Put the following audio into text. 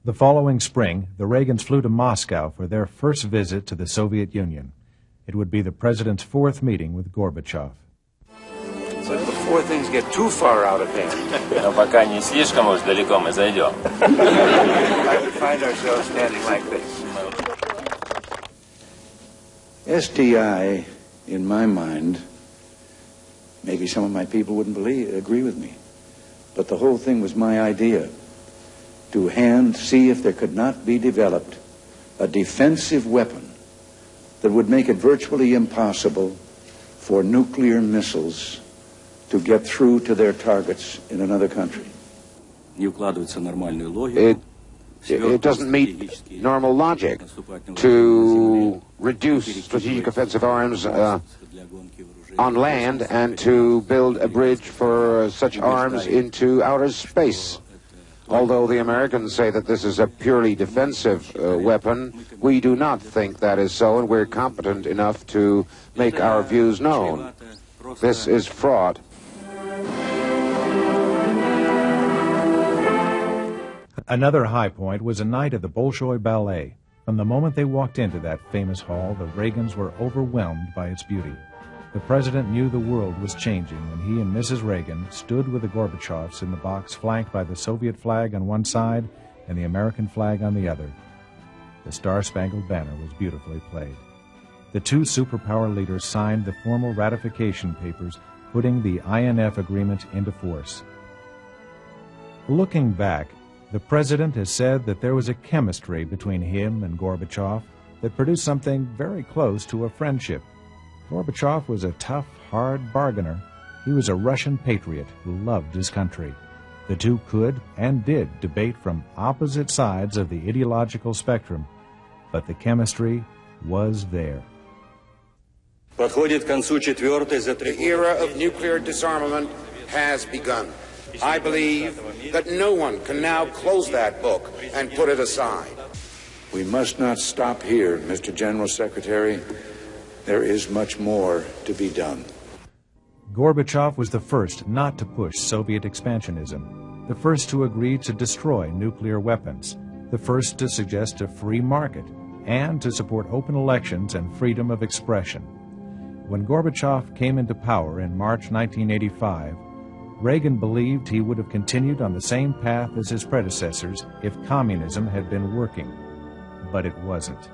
The following spring, the Reagans flew to Moscow for their first visit to the Soviet Union. It would be the president's fourth meeting with Gorbachev. But before things get too far out of hand, Но пока не слишком уж далеко мы зайдем. I would find ourselves standing like this. SDI, in my mind, maybe some of my people wouldn't agree with me, but the whole thing was my idea, to see if there could not be developed a defensive weapon that would make it virtually impossible for nuclear missiles to get through to their targets in another country. It doesn't meet normal logic to reduce strategic offensive arms on land and to build a bridge for such arms into outer space. Although the Americans say that this is a purely defensive weapon, we do not think that is so, and we're competent enough to make our views known. This is fraud. Another high point was a night at the Bolshoi Ballet. From the moment they walked into that famous hall, the Reagans were overwhelmed by its beauty. The president knew the world was changing when he and Mrs. Reagan stood with the Gorbachevs in the box flanked by the Soviet flag on one side and the American flag on the other. The Star-Spangled Banner was beautifully played. The two superpower leaders signed the formal ratification papers, putting the INF agreement into force. Looking back, the president has said that there was a chemistry between him and Gorbachev that produced something very close to a friendship. Gorbachev was a tough, hard bargainer. He was a Russian patriot who loved his country. The two could and did debate from opposite sides of the ideological spectrum, but the chemistry was there. The era of nuclear disarmament has begun. I believe that no one can now close that book and put it aside. We must not stop here, Mr. General Secretary. There is much more to be done. Gorbachev was the first not to push Soviet expansionism, the first to agree to destroy nuclear weapons, the first to suggest a free market, and to support open elections and freedom of expression. When Gorbachev came into power in March 1985, Reagan believed he would have continued on the same path as his predecessors if communism had been working. But it wasn't.